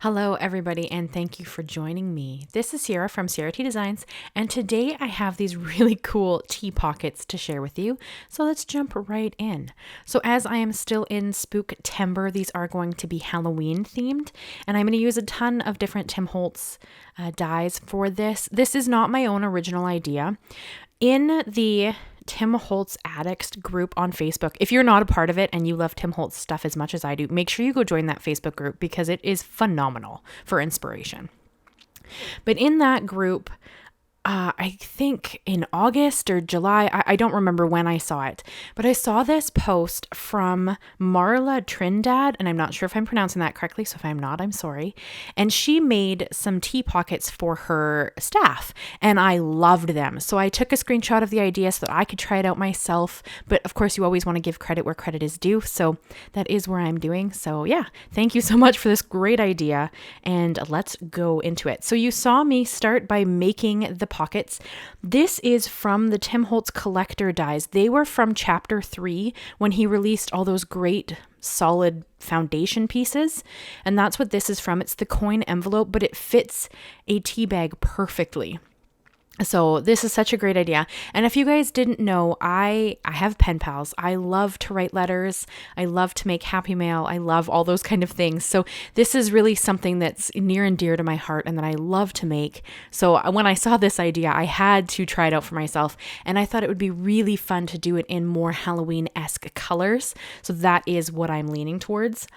Hello, everybody, and thank you for joining me. This is Ciara from Ciara T Designs, and today I have these really cool tea pockets to share with you. So let's jump right in. So as I am still in Spooktember, these are going to be Halloween themed, and I'm going to use a ton of different Tim Holtz dies for this. This is not my own original idea. In the Tim Holtz Addicts group on Facebook. If you're not a part of it and you love Tim Holtz stuff as much as I do, make sure you go join that Facebook group because it is phenomenal for inspiration. But in that group, I think in August or July, I don't remember when I saw it, but I saw this post from Marla Trindad, and I'm not sure if I'm pronouncing that correctly, so if I'm not, I'm sorry. And she made some tea pockets for her staff, and I loved them. So I took a screenshot of the idea so that I could try it out myself, but of course you always want to give credit where credit is due, so that is where I'm doing. So yeah, thank you so much for this great idea, and let's go into it. So you saw me start by making the pockets. This is from the Tim Holtz Collector dies. They were from chapter 3 when he released all those great solid foundation pieces. And that's what this is from. It's the coin envelope, but it fits a tea bag perfectly. So this is such a great idea. And if you guys didn't know, I have pen pals. I love to write letters. I love to make happy mail. I love all those kind of things. So this is really something that's near and dear to my heart and that I love to make. So when I saw this idea, I had to try it out for myself. And I thought it would be really fun to do it in more Halloween-esque colors. So that is what I'm leaning towards.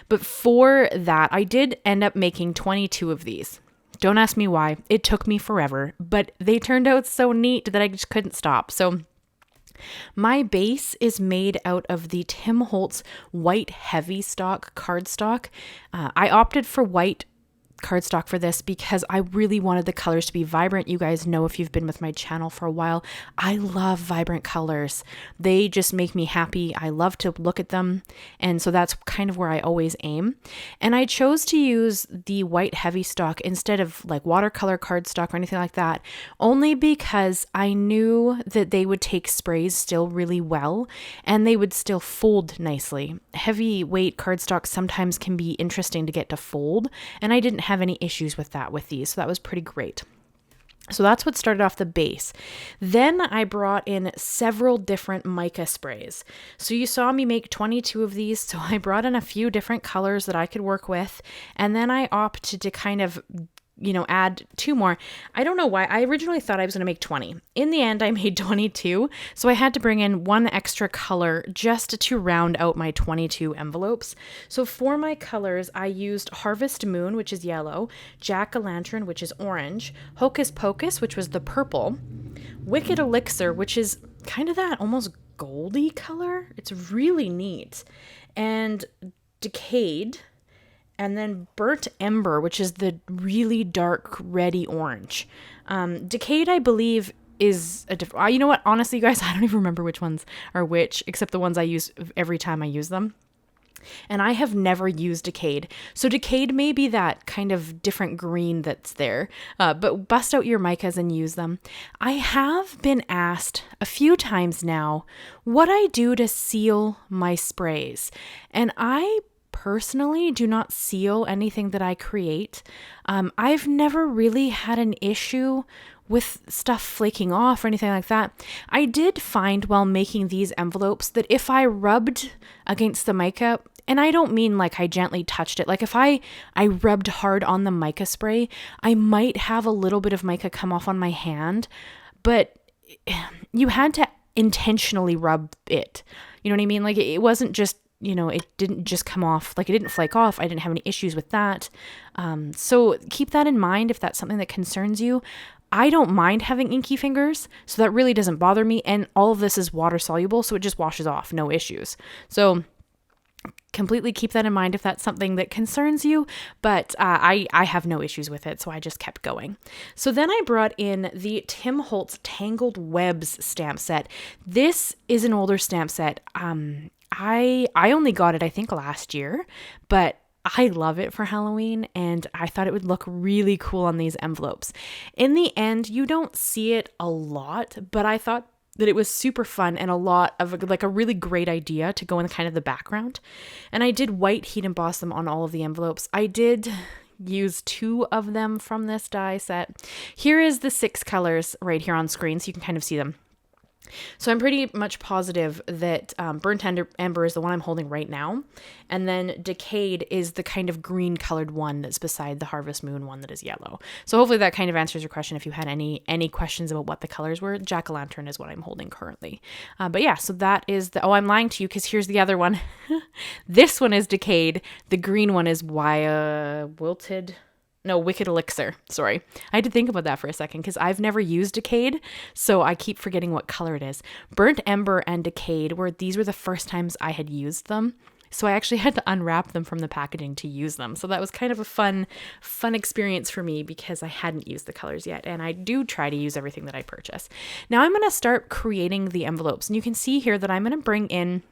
But for that, I did end up making 22 of these. Don't ask me why. It took me forever, but they turned out so neat that I just couldn't stop. So my base is made out of the Tim Holtz white heavy stock cardstock. I opted for white cardstock for this because I really wanted the colors to be vibrant. You guys know if you've been with my channel for a while, I love vibrant colors. They just make me happy. I love to look at them. And so that's kind of where I always aim. And I chose to use the white heavy stock instead of like watercolor cardstock or anything like that, only because I knew that they would take sprays still really well and they would still fold nicely. Heavyweight cardstock sometimes can be interesting to get to fold, and I didn't have any issues with that with these, so that was pretty great. So that's what started off the base. Then I brought in several different mica sprays. So you saw me make 22 of these, so I brought in a few different colors that I could work with, and then I opted to kind of add 2 more. I don't know why. I originally thought I was going to make 20. In the end, I made 22. So I had to bring in 1 extra color just to round out my 22 envelopes. So for my colors, I used Harvest Moon, which is yellow, Jack-o'-lantern, which is orange, Hocus Pocus, which was the purple, Wicked Elixir, which is kind of that almost goldy color. It's really neat. And Decayed, and then Burnt Ember, which is the really dark reddy orange. Decayed, I believe, is a different... you know what? Honestly, you guys, I don't even remember which ones are which, except the ones I use every time I use them. And I have never used Decayed. So Decayed may be that kind of different green that's there. But bust out your micas and use them. I have been asked a few times now what I do to seal my sprays. And I personally do not seal anything that I create. I've never really had an issue with stuff flaking off or anything like that. I did find while making these envelopes that if I rubbed against the mica, and I don't mean like I gently touched it, like if I rubbed hard on the mica spray, I might have a little bit of mica come off on my hand, but you had to intentionally rub it. You know what I mean? Like it wasn't just it didn't just come off, like it didn't flake off. I didn't have any issues with that. So keep that in mind if that's something that concerns you. I don't mind having inky fingers, so that really doesn't bother me. And all of this is water soluble, so it just washes off, no issues. So completely keep that in mind if that's something that concerns you, but I have no issues with it, so I just kept going. So then I brought in the Tim Holtz Tangled Webs stamp set. This is an older stamp set. I only got it, I think, last year, but I love it for Halloween, and I thought it would look really cool on these envelopes. In the end, you don't see it a lot, but I thought that it was super fun and a lot of like a really great idea to go in kind of the background. And I did white heat emboss them on all of the envelopes. I did use 2 of them from this die set. Here is the 6 colors right here on screen, so you can kind of see them. So I'm pretty much positive that Burnt Ember is the one I'm holding right now. And then Decayed is the kind of green colored one that's beside the Harvest Moon one that is yellow. So hopefully that kind of answers your question. If you had any questions about what the colors were, Jack-o'-lantern is what I'm holding currently. But yeah, so that is the, oh, I'm lying to you because here's the other one. This one is Decayed. The green one is Wicked Elixir. Sorry. I had to think about that for a second because I've never used Decayed, so I keep forgetting what color it is. Burnt Ember and Decayed these were the first times I had used them. So I actually had to unwrap them from the packaging to use them. So that was kind of a fun experience for me because I hadn't used the colors yet. And I do try to use everything that I purchase. Now I'm going to start creating the envelopes. And you can see here that I'm going to bring in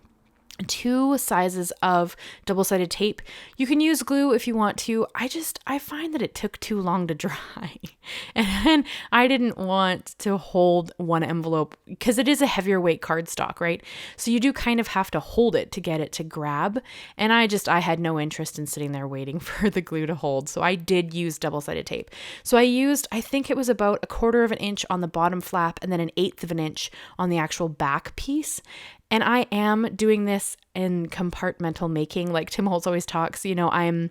2 sizes of double-sided tape. You can use glue if you want to. I find that it took too long to dry. And I didn't want to hold one envelope because it is a heavier weight cardstock, right? So you do kind of have to hold it to get it to grab. And I had no interest in sitting there waiting for the glue to hold. So I did use double-sided tape. So I think it was about 1/4 of an inch on the bottom flap and then 1/8 of an inch on the actual back piece. And I am doing this in compartmental making, like Tim Holtz always talks. I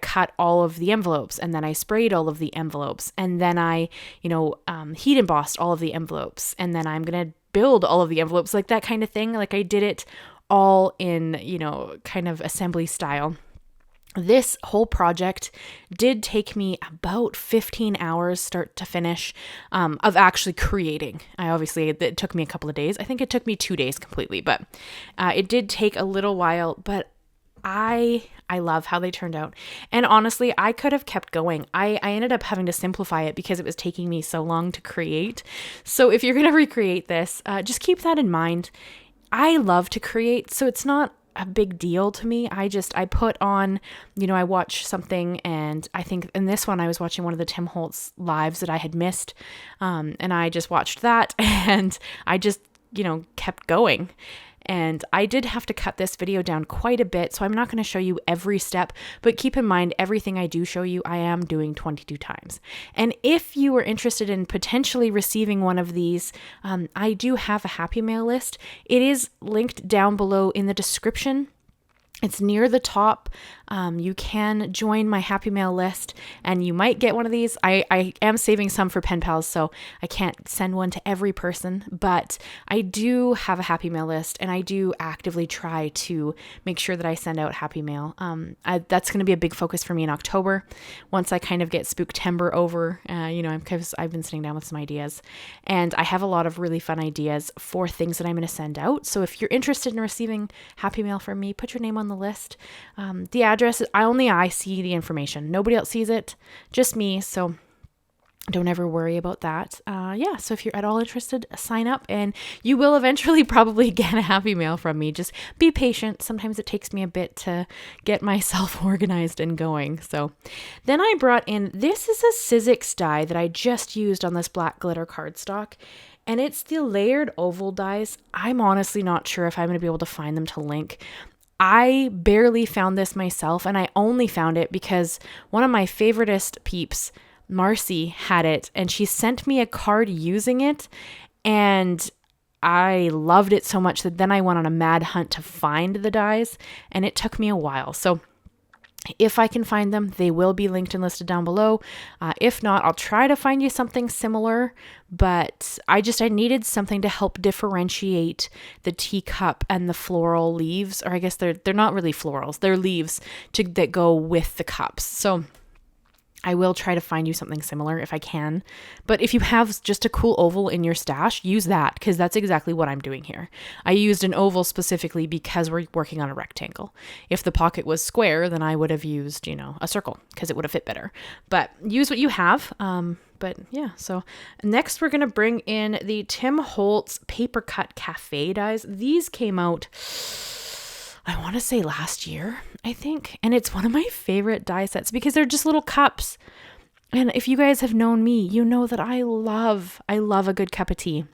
cut all of the envelopes and then I sprayed all of the envelopes and then I, heat embossed all of the envelopes and then I'm going to build all of the envelopes, like that kind of thing. Like I did it all in, kind of assembly style. This whole project did take me about 15 hours start to finish of actually creating. It took me a couple of days. I think it took me 2 days completely, but it did take a little while, but I love how they turned out. And honestly, I could have kept going. I ended up having to simplify it because it was taking me so long to create. So if you're going to recreate this, just keep that in mind. I love to create, so it's not a big deal to me. I put on, I watch something, and I think in this one I was watching one of the Tim Holtz lives that I had missed, and I just watched that and I just, kept going. And I did have to cut this video down quite a bit, so I'm not going to show you every step, but keep in mind everything I do show you, I am doing 22 times. And if you are interested in potentially receiving one of these, I do have a happy mail list. It is linked down below in the description. It's near the top. You can join my happy mail list and you might get one of these. I am saving some for pen pals, so I can't send one to every person, but I do have a happy mail list and I do actively try to make sure that I send out happy mail. That's going to be a big focus for me in October. Once I kind of get Spooktember over, because I've been sitting down with some ideas and I have a lot of really fun ideas for things that I'm going to send out. So if you're interested in receiving happy mail from me, put your name on the list. The address, I see the information. Nobody else sees it, just me. So don't ever worry about that. So if you're at all interested, sign up and you will eventually probably get a happy mail from me. Just be patient. Sometimes it takes me a bit to get myself organized and going. So then I brought in, this is a Sizzix die that I just used on this black glitter cardstock. And it's the layered oval dies. I'm honestly not sure if I'm going to be able to find them to link. I barely found this myself, and I only found it because one of my favoriteest peeps, Marcy, had it, and she sent me a card using it, and I loved it so much that then I went on a mad hunt to find the dies, and it took me a while. So if I can find them, they will be linked and listed down below. If not, I'll try to find you something similar, but I needed something to help differentiate the teacup and the floral leaves, or I guess they're not really florals, they're leaves that go with the cups. So I will try to find you something similar if I can. But if you have just a cool oval in your stash, use that, because that's exactly what I'm doing here. I used an oval specifically because we're working on a rectangle. If the pocket was square, then I would have used, a circle because it would have fit better. But use what you have. So next we're going to bring in the Tim Holtz Paper Cut Cafe dies. These came out, I want to say last year, I think. And it's one of my favorite die sets because they're just little cups. And if you guys have known me, you know that I love a good cup of tea.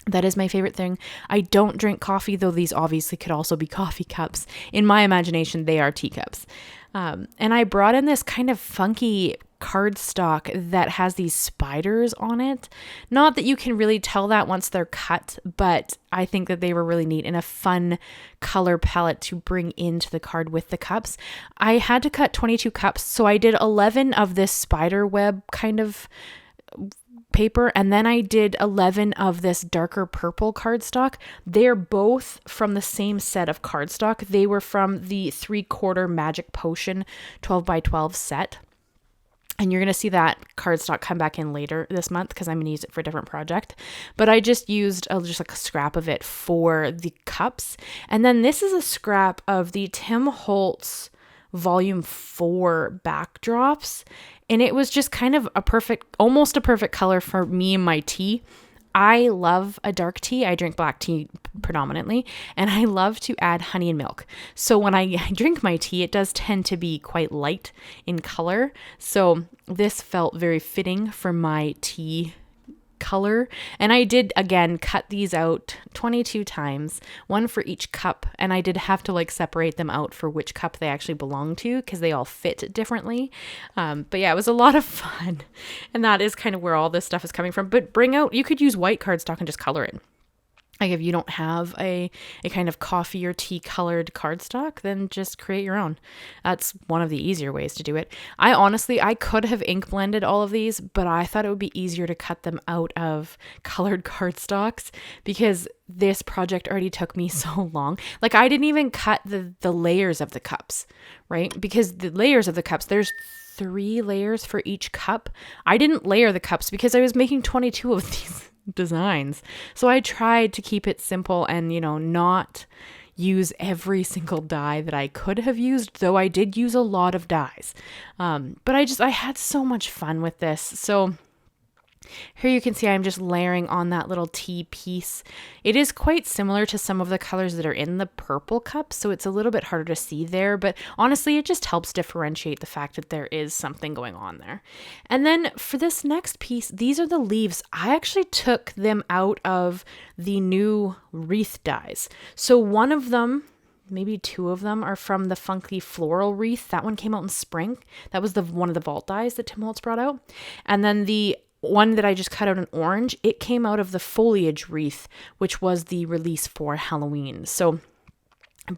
That is my favorite thing. I don't drink coffee, though these obviously could also be coffee cups. In my imagination, they are teacups. And I brought in this kind of funky cardstock that has these spiders on it. Not that you can really tell that once they're cut, but I think that they were really neat and a fun color palette to bring into the card with the cups. I had to cut 22 cups, so I did 11 of this spider web kind of paper, and then I did 11 of this darker purple cardstock. They're both from the same set of cardstock. They were from the 3/4 Magic Potion 12 by 12 set. And you're going to see that cardstock come back in later this month because I'm going to use it for a different project. But I just used just like a scrap of it for the cups. And then this is a scrap of the Tim Holtz Volume 4 backdrops. And it was just kind of almost a perfect color for me and my tea. I love a dark tea. I drink black tea predominantly, and I love to add honey and milk. So when I drink my tea, it does tend to be quite light in color. So this felt very fitting for my tea color. And I did, again, cut these out 22 times, one for each cup. And I did have to like separate them out for which cup they actually belong to because they all fit differently. But yeah, it was a lot of fun. And that is kind of where all this stuff is coming from. But you could use white cardstock and just color it. Like if you don't have a kind of coffee or tea colored cardstock, then just create your own. That's one of the easier ways to do it. I could have ink blended all of these, but I thought it would be easier to cut them out of colored cardstocks because this project already took me so long. Like I didn't even cut the layers of the cups, right? Because the layers of the cups, there's 3 layers for each cup. I didn't layer the cups because I was making 22 of these designs. So I tried to keep it simple and, not use every single die that I could have used, though I did use a lot of dies. But I had so much fun with this. So here you can see I'm just layering on that little tea piece. It is quite similar to some of the colors that are in the purple cup, so it's a little bit harder to see there, but honestly, it just helps differentiate the fact that there is something going on there. And then for this next piece, these are the leaves. I actually took them out of the new wreath dies. So one of them, maybe 2 of them, are from the funky floral wreath. That one came out in spring. That was one of the vault dies that Tim Holtz brought out. And then the one that I just cut out in orange, it came out of the foliage wreath, which was the release for Halloween. So,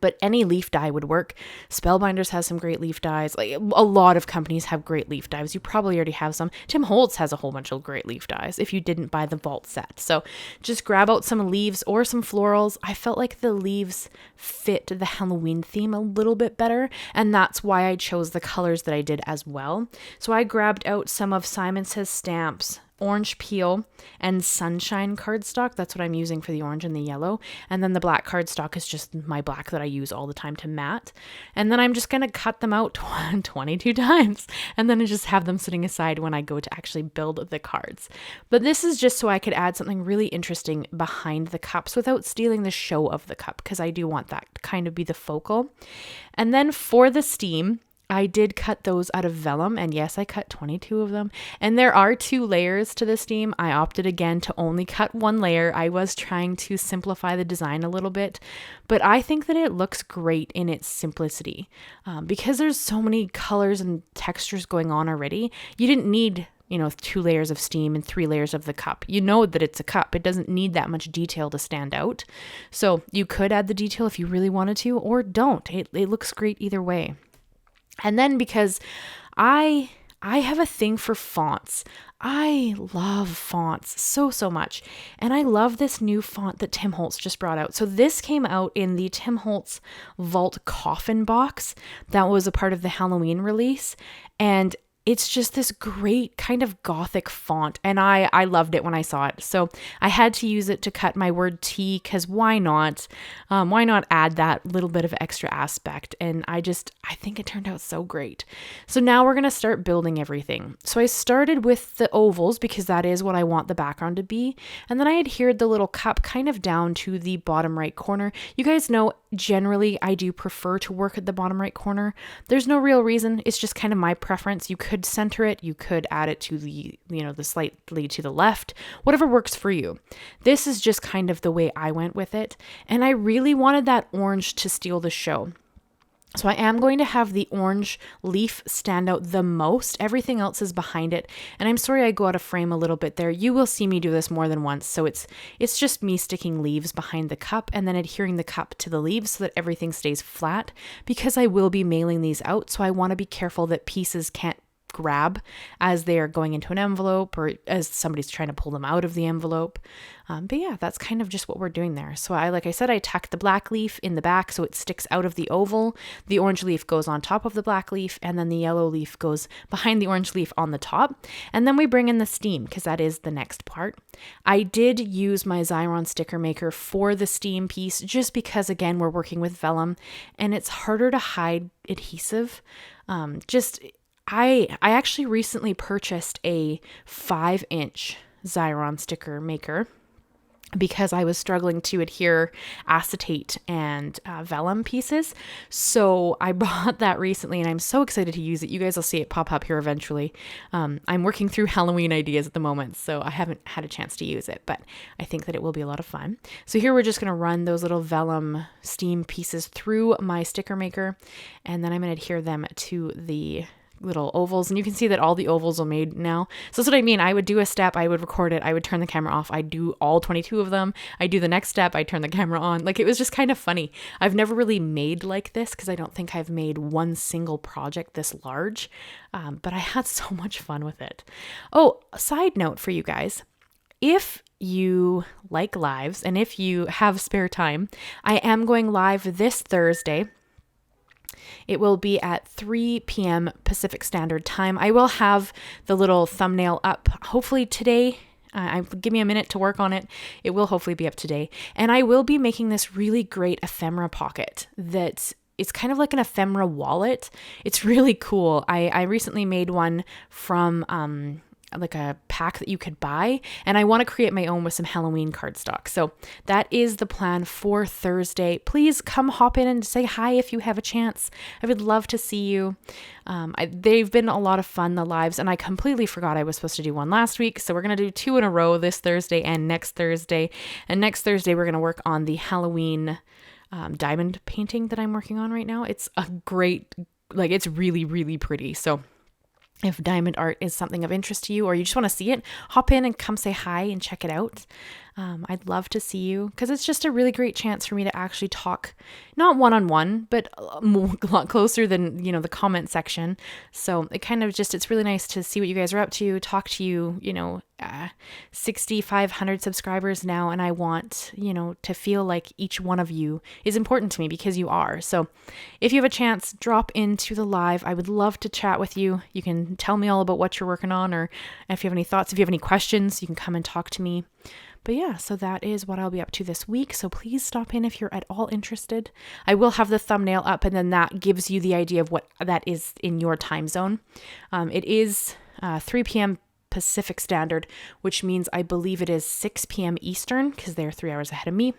but any leaf die would work. Spellbinders has some great leaf dies. Like a lot of companies have great leaf dies. You probably already have some. Tim Holtz has a whole bunch of great leaf dies if you didn't buy the vault set. So just grab out some leaves or some florals. I felt like the leaves fit the Halloween theme a little bit better, and that's why I chose the colors that I did as well. So I grabbed out some of Simon Says Stamps, orange peel, and sunshine cardstock. That's what I'm using for the orange and the yellow. And then the black cardstock is just my black that I use all the time to mat. And then I'm just going to cut them out 22 times. And then I just have them sitting aside when I go to actually build the cards. But this is just so I could add something really interesting behind the cups without stealing the show of the cup, because I do want that to kind of be the focal. And then for the steam, I did cut those out of vellum, and yes, I cut 22 of them. And there are 2 layers to the steam. I opted again to only cut 1 layer. I was trying to simplify the design a little bit, but I think that it looks great in its simplicity. Because there's so many colors and textures going on already, you didn't need 2 layers of steam and 3 layers of the cup. You know that it's a cup. It doesn't need that much detail to stand out. So you could add the detail if you really wanted to, or don't. It looks great either way. And then because I have a thing for fonts. I love fonts so much. And I love this new font that Tim Holtz just brought out. So this came out in the Tim Holtz Vault Coffin box that was a part of the Halloween release. And it's just this great kind of gothic font, and I loved it when I saw it. So I had to use it to cut my word T, because why not? Why not add that little bit of extra aspect? And I think it turned out so great. So now we're going to start building everything. So I started with the ovals because that is what I want the background to be. And then I adhered the little cup kind of down to the bottom right corner. You guys know, generally I do prefer to work at the bottom right corner. There's no real reason. It's just kind of my preference. You could could center it. You could add it to the, the slightly to the left, whatever works for you. This is just kind of the way I went with it. And I really wanted that orange to steal the show. So I am going to have the orange leaf stand out the most. Everything else is behind it. And I'm sorry I go out of frame a little bit there. You will see me do this more than once. So it's just me sticking leaves behind the cup and then adhering the cup to the leaves so that everything stays flat, because I will be mailing these out. So I want to be careful that pieces can't grab as they are going into an envelope or as somebody's trying to pull them out of the envelope. But yeah, that's kind of just what we're doing there. So like I said, I tucked the black leaf in the back so it sticks out of the oval. The orange leaf goes on top of the black leaf, and then the yellow leaf goes behind the orange leaf on the top. And then we bring in the steam, because that is the next part. I did use my Xyron sticker maker for the steam piece just because, again, we're working with vellum and it's harder to hide adhesive. I actually recently purchased a 5-inch Xyron sticker maker because I was struggling to adhere acetate and vellum pieces. So I bought that recently and I'm so excited to use it. You guys will see it pop up here eventually. I'm working through Halloween ideas at the moment, so I haven't had a chance to use it, but I think that it will be a lot of fun. So here we're just going to run those little vellum steam pieces through my sticker maker, and then I'm going to adhere them to the little ovals, and you can see that all the ovals are made now. So that's what I mean. I would do a step, I would record it, I would turn the camera off, I'd do all 22 of them, I do the next step, I turn the camera on. Like, it was just kind of funny. I've never really made like this because I don't think I've made one single project this large, but I had so much fun with it. Oh, a side note for you guys. If you like lives and if you have spare time, I am going live this Thursday. It will be at 3 p.m. Pacific Standard Time. I will have the little thumbnail up hopefully today. Give me a minute to work on it. It will hopefully be up today. And I will be making this really great ephemera pocket that it's kind of like an ephemera wallet. It's really cool. I recently made one from like a pack that you could buy, and I want to create my own with some Halloween cardstock. So that is the plan for Thursday. Please come hop in and say hi if you have a chance. I would love to see you. They've been a lot of fun, the lives, and I completely forgot I was supposed to do one last week. So we're going to do 2 in a row this Thursday and next Thursday. And next Thursday, we're going to work on the Halloween diamond painting that I'm working on right now. It's a great, like, it's really, really pretty. So if diamond art is something of interest to you, or you just want to see it, hop in and come say hi and check it out. I'd love to see you, because it's just a really great chance for me to actually talk, not one-on-one, but a lot closer than, the comment section. So it kind of just, it's really nice to see what you guys are up to, talk to you, 6,500 subscribers now. And I want, to feel like each one of you is important to me, because you are. So if you have a chance, drop into the live. I would love to chat with you. You can tell me all about what you're working on, or if you have any thoughts, if you have any questions, you can come and talk to me. But yeah, so that is what I'll be up to this week. So please stop in if you're at all interested. I will have the thumbnail up, and then that gives you the idea of what that is in your time zone. It is 3 p.m. Pacific Standard, which means I believe it is 6 p.m. Eastern, because they're 3 hours ahead of me.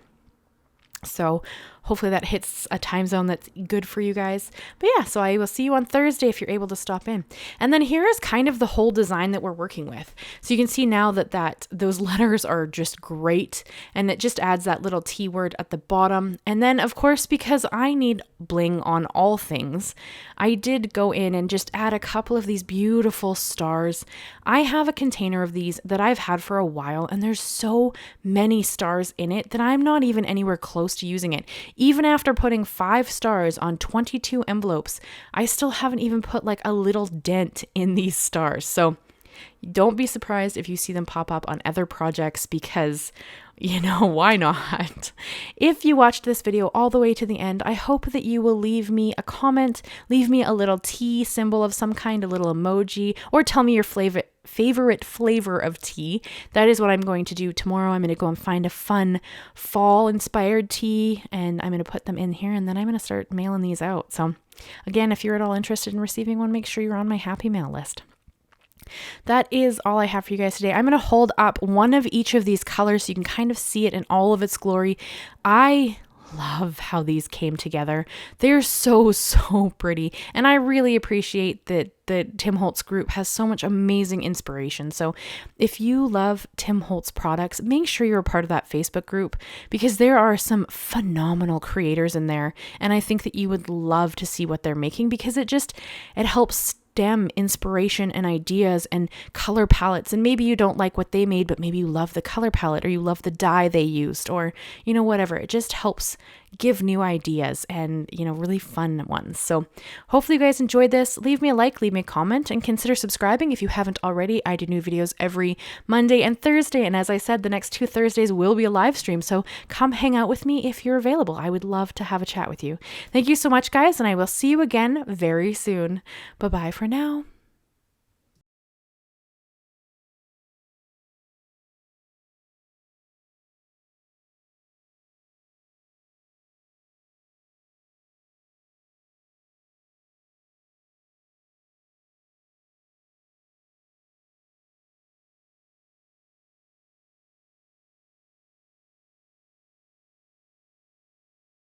So hopefully that hits a time zone that's good for you guys. But yeah, so I will see you on Thursday if you're able to stop in. And then here is kind of the whole design that we're working with. So you can see now that those letters are just great, and it just adds that little T word at the bottom. And then of course, because I need bling on all things, I did go in and just add a couple of these beautiful stars. I have a container of these that I've had for a while, and there's so many stars in it that I'm not even anywhere close to using it. Even after putting 5 stars on 22 envelopes, I still haven't even put like a little dent in these stars. So don't be surprised if you see them pop up on other projects, because, why not? If you watched this video all the way to the end, I hope that you will leave me a comment, leave me a little tea symbol of some kind, a little emoji, or tell me your favorite flavor of tea. That is what I'm going to do tomorrow. I'm going to go and find a fun fall inspired tea, and I'm going to put them in here, and then I'm going to start mailing these out. So again, if you're at all interested in receiving one, make sure you're on my happy mail list. That is all I have for you guys today. I'm going to hold up one of each of these colors so you can kind of see it in all of its glory. I love how these came together. They're so, so pretty. And I really appreciate that the Tim Holtz group has so much amazing inspiration. So if you love Tim Holtz products, make sure you're a part of that Facebook group, because there are some phenomenal creators in there. And I think that you would love to see what they're making, because it helps stem inspiration and ideas and color palettes. And maybe you don't like what they made, but maybe you love the color palette, or you love the dye they used, or, whatever. It just helps give new ideas and, really fun ones. So hopefully you guys enjoyed this. Leave me a like, leave me a comment, and consider subscribing if you haven't already. I do new videos every Monday and Thursday. And as I said, the next 2 Thursdays will be a live stream. So come hang out with me if you're available. I would love to have a chat with you. Thank you so much, guys. And I will see you again very soon. Bye-bye for now.